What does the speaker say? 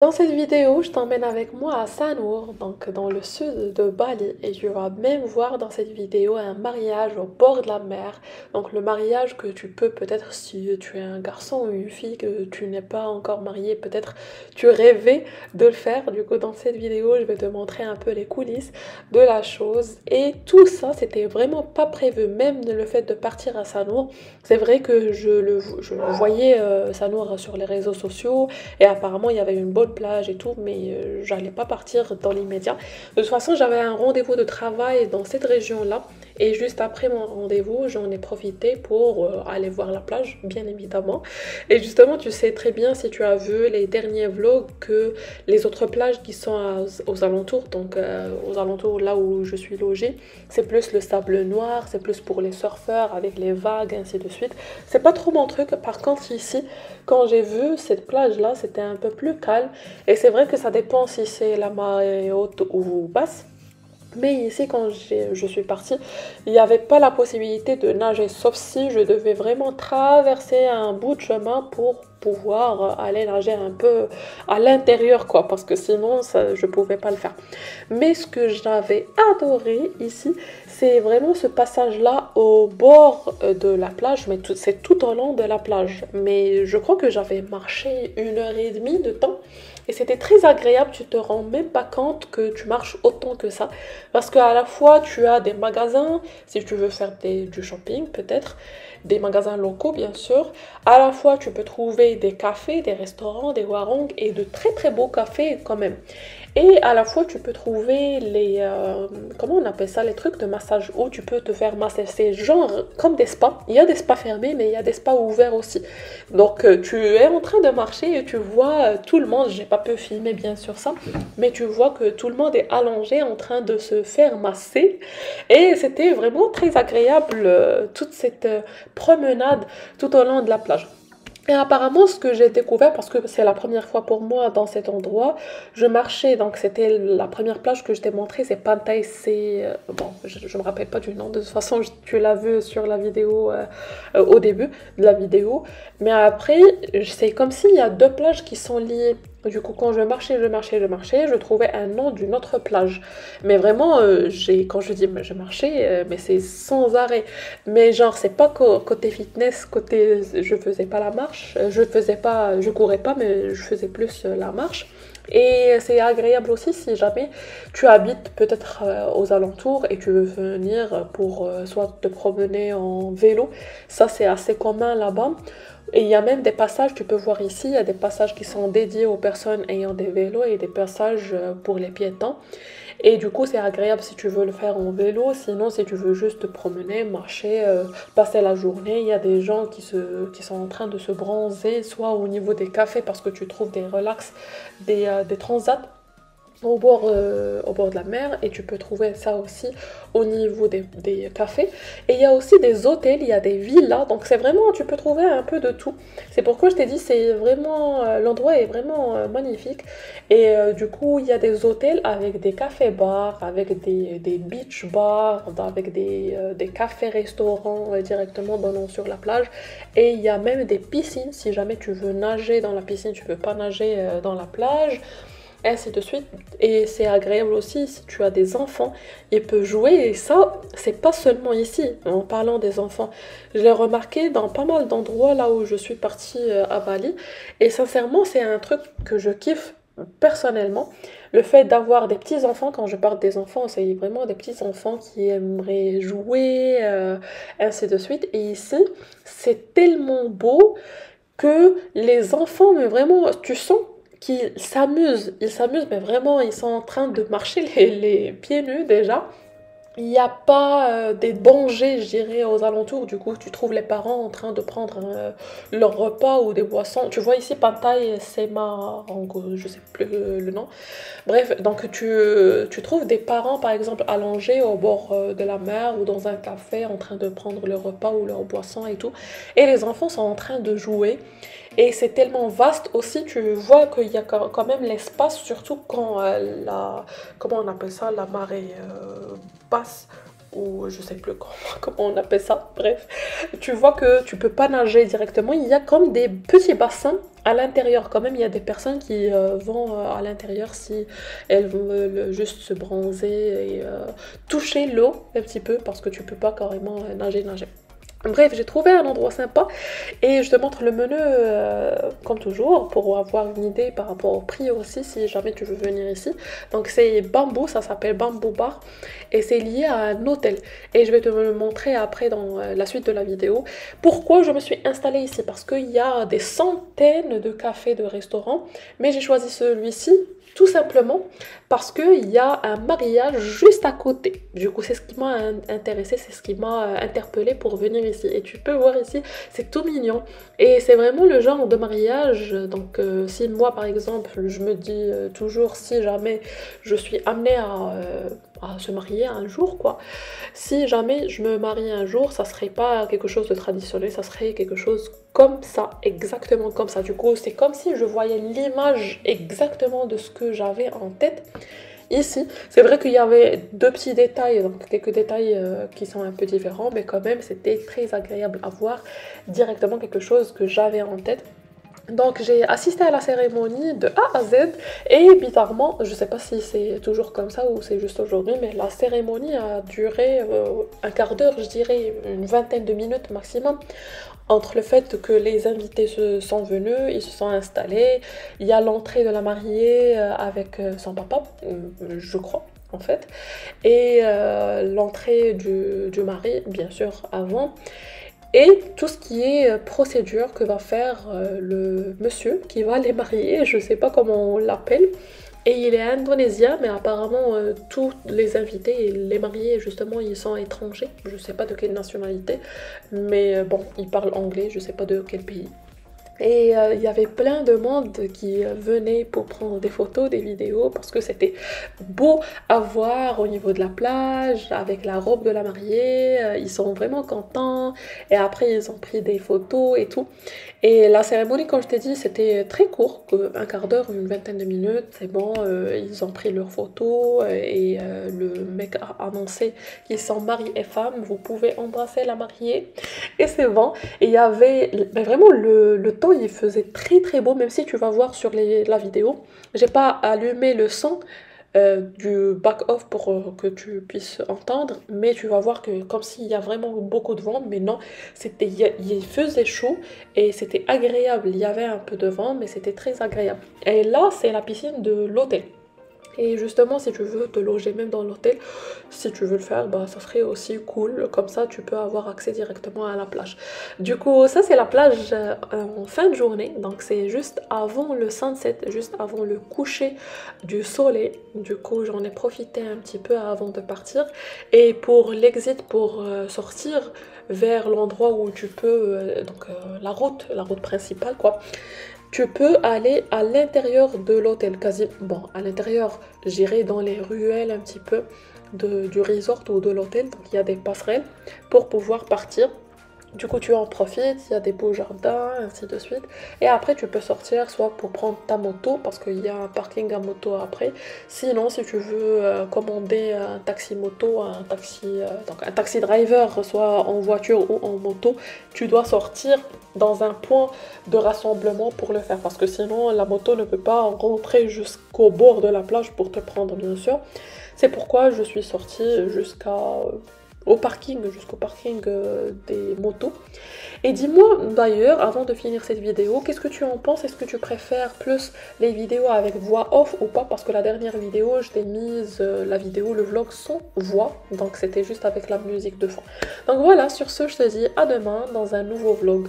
Dans cette vidéo, je t'emmène avec moi à Sanur, donc dans le sud de Bali, et tu vas même voir dans cette vidéo un mariage au bord de la mer. Donc le mariage que tu peux peut-être si tu es un garçon ou une fille que tu n'es pas encore marié, peut-être tu rêvais de le faire. Du coup, dans cette vidéo, je vais te montrer un peu les coulisses de la chose. Et tout ça, c'était vraiment pas prévu, même le fait de partir à Sanur. C'est vrai que je le voyais Sanur sur les réseaux sociaux. Et apparemment, il y avait une bonne plage et tout, mais j'allais pas partir dans l'immédiat. De toute façon, j'avais un rendez-vous de travail dans cette région-là. Et juste après mon rendez-vous, j'en ai profité pour aller voir la plage, bien évidemment. Et justement, tu sais très bien, si tu as vu les derniers vlogs, que les autres plages qui sont aux alentours, donc aux alentours là où je suis logée, c'est plus le sable noir, c'est plus pour les surfeurs avec les vagues, ainsi de suite. C'est pas trop mon truc. Par contre, ici, quand j'ai vu cette plage-là, c'était un peu plus calme. Et c'est vrai que ça dépend si c'est la marée haute ou basse. Mais ici, quand je suis partie, il n'y avait pas la possibilité de nager, sauf si je devais vraiment traverser un bout de chemin pour pouvoir aller nager un peu à l'intérieur, quoi, parce que sinon, ça, je ne pouvais pas le faire. Mais ce que j'avais adoré ici, c'est vraiment ce passage-là au bord de la plage, mais c'est tout au long de la plage. Mais je crois que j'avais marché 1 heure et demie de temps. Et c'était très agréable, tu te rends même pas compte que tu marches autant que ça. Parce qu'à la fois, tu as des magasins, si tu veux faire du shopping peut-être, des magasins locaux bien sûr. À la fois, tu peux trouver des cafés, des restaurants, des warongs et de très très beaux cafés quand même. Et à la fois, tu peux trouver comment on appelle ça, les trucs de massage où tu peux te faire masser. C'est genre comme des spas. Il y a des spas fermés, mais il y a des spas ouverts aussi. Donc, tu es en train de marcher et tu vois tout le monde. J'ai pas pu filmer bien sûr ça, mais tu vois que tout le monde est allongé en train de se faire masser. Et c'était vraiment très agréable, toute cette promenade tout au long de la plage. Et apparemment, ce que j'ai découvert, parce que c'est la première fois pour moi dans cet endroit, je marchais, donc c'était la première plage que je t'ai montrée, c'est Pantai, c'est... bon, je me rappelle pas du nom, de toute façon, tu l'as vu sur la vidéo, au début de la vidéo, mais après, c'est comme s'il y a deux plages qui sont liées. Du coup, quand je trouvais un nom d'une autre plage. Mais vraiment, quand je dis je marchais, mais c'est sans arrêt. Mais genre, c'est pas côté fitness, côté je faisais pas la marche, je courais pas, mais je faisais plus la marche. Et c'est agréable aussi si jamais tu habites peut-être aux alentours et tu veux venir pour soit te promener en vélo. Ça, c'est assez commun là-bas. Et il y a même des passages, tu peux voir ici, il y a des passages qui sont dédiés aux personnes ayant des vélos et des passages pour les piétons. Et du coup, c'est agréable si tu veux le faire en vélo. Sinon, si tu veux juste te promener, marcher, passer la journée, il y a des gens qui sont en train de se bronzer, soit au niveau des cafés parce que tu trouves des relax, des transats au bord de la mer, et tu peux trouver ça aussi au niveau des cafés. Et il y a aussi des hôtels, il y a des villas, donc c'est vraiment, tu peux trouver un peu de tout. C'est pourquoi je t'ai dit, c'est vraiment, l'endroit est vraiment magnifique. Et du coup, il y a des hôtels avec des cafés-bars, avec des beach-bars, avec des cafés-restaurants directement donnant sur la plage. Et il y a même des piscines, si jamais tu veux nager dans la piscine, tu peux pas nager dans la plage, ainsi de suite. Et c'est agréable aussi si tu as des enfants, ils peuvent jouer. Et ça, c'est pas seulement ici, en parlant des enfants. Je l'ai remarqué dans pas mal d'endroits là où je suis partie à Bali. Et sincèrement, c'est un truc que je kiffe personnellement. Le fait d'avoir des petits enfants, quand je parle des enfants, c'est vraiment des petits enfants qui aimeraient jouer, ainsi de suite. Et ici, c'est tellement beau que les enfants, mais vraiment, tu sens ils s'amusent, mais vraiment, ils sont en train de marcher les pieds nus déjà. Il n'y a pas des dangers, je dirais, aux alentours. Du coup, tu trouves les parents en train de prendre leur repas ou des boissons. Tu vois ici, Pantai Sema, je sais plus le nom. Bref, donc tu trouves des parents, par exemple, allongés au bord de la mer ou dans un café en train de prendre leur repas ou leur boisson et tout. Et les enfants sont en train de jouer. Et c'est tellement vaste aussi, tu vois qu'il y a quand même l'espace, surtout quand comment on appelle ça, la marée basse, ou je sais plus comment on appelle ça, bref. Tu vois que tu peux pas nager directement, il y a comme des petits bassins à l'intérieur quand même, il y a des personnes qui vont à l'intérieur si elles veulent juste se bronzer et toucher l'eau un petit peu parce que tu peux pas carrément nager. Bref, j'ai trouvé un endroit sympa et je te montre le menu comme toujours pour avoir une idée par rapport au prix aussi si jamais tu veux venir ici. Donc c'est Bamboo, ça s'appelle Bamboo Bar et c'est lié à un hôtel. Et je vais te le montrer après dans la suite de la vidéo. Pourquoi je me suis installée ici? Parce qu'il y a des centaines de cafés, de restaurants, mais j'ai choisi celui-ci tout simplement parce qu'il y a un mariage juste à côté. Du coup, c'est ce qui m'a intéressé, c'est ce qui m'a interpellée pour venir ici. Et tu peux voir ici, c'est tout mignon. Et c'est vraiment le genre de mariage. Donc, si moi, par exemple, je me dis toujours, si jamais je suis amenée à se marier un jour, quoi. Si jamais je me marie un jour, ça serait pas quelque chose de traditionnel, ça serait quelque chose comme ça, exactement comme ça. Du coup, c'est comme si je voyais l'image exactement de ce que j'avais en tête ici. C'est vrai qu'il y avait deux petits détails, donc quelques détails qui sont un peu différents, mais quand même, c'était très agréable à voir directement quelque chose que j'avais en tête. Donc j'ai assisté à la cérémonie de A à Z et bizarrement, je sais pas si c'est toujours comme ça ou c'est juste aujourd'hui, mais la cérémonie a duré un quart d'heure, je dirais une vingtaine de minutes maximum. Entre le fait que les invités se sont venus, ils se sont installés, il y a l'entrée de la mariée avec son papa, je crois en fait, et l'entrée du mari, bien sûr, avant. Et tout ce qui est procédure que va faire le monsieur qui va les marier, je sais pas comment on l'appelle. Et il est indonésien, mais apparemment tous les invités et les mariés justement ils sont étrangers. Je sais pas de quelle nationalité, mais bon, ils parlent anglais, je sais pas de quel pays. Et il y avait plein de monde qui venait pour prendre des photos, des vidéos, parce que c'était beau à voir au niveau de la plage, avec la robe de la mariée, ils sont vraiment contents, et après ils ont pris des photos et tout. Et la cérémonie, comme je t'ai dit, c'était très court, un quart d'heure, une vingtaine de minutes, c'est bon, ils ont pris leurs photos, et le mec a annoncé qu'ils sont mari et femme, vous pouvez embrasser la mariée, et c'est bon. Et il y avait mais vraiment le temps il faisait très très beau, même si tu vas voir sur la vidéo. J'ai pas allumé le son du back-off pour que tu puisses entendre, mais tu vas voir que comme s'il y a vraiment beaucoup de vent, mais non, il faisait chaud et c'était agréable. Il y avait un peu de vent, mais c'était très agréable. Et là, c'est la piscine de l'hôtel. Et justement, si tu veux te loger même dans l'hôtel, si tu veux le faire, bah, ça serait aussi cool. Comme ça, tu peux avoir accès directement à la plage. Du coup, ça, c'est la plage en fin de journée. Donc, c'est juste avant le sunset, juste avant le coucher du soleil. Du coup, j'en ai profité un petit peu avant de partir. Et pour l'exit, pour sortir vers l'endroit où tu peux, la route principale, quoi. Tu peux aller à l'intérieur de l'hôtel, quasi, bon, à l'intérieur, j'irai dans les ruelles un petit peu du resort ou de l'hôtel, donc il y a des passerelles pour pouvoir partir. Du coup, tu en profites, il y a des beaux jardins, ainsi de suite. Et après, tu peux sortir soit pour prendre ta moto, parce qu'il y a un parking à moto après. Sinon, si tu veux commander un taxi moto, donc un taxi driver, soit en voiture ou en moto, tu dois sortir dans un point de rassemblement pour le faire. Parce que sinon, la moto ne peut pas rentrer jusqu'au bord de la plage pour te prendre, bien sûr. C'est pourquoi je suis sortie jusqu'au parking des motos. Et dis-moi d'ailleurs, avant de finir cette vidéo, qu'est-ce que tu en penses? Est-ce que tu préfères plus les vidéos avec voix off ou pas? Parce que la dernière vidéo, je t'ai mise le vlog sans voix, donc c'était juste avec la musique de fond. Donc voilà, sur ce, je te dis à demain dans un nouveau vlog.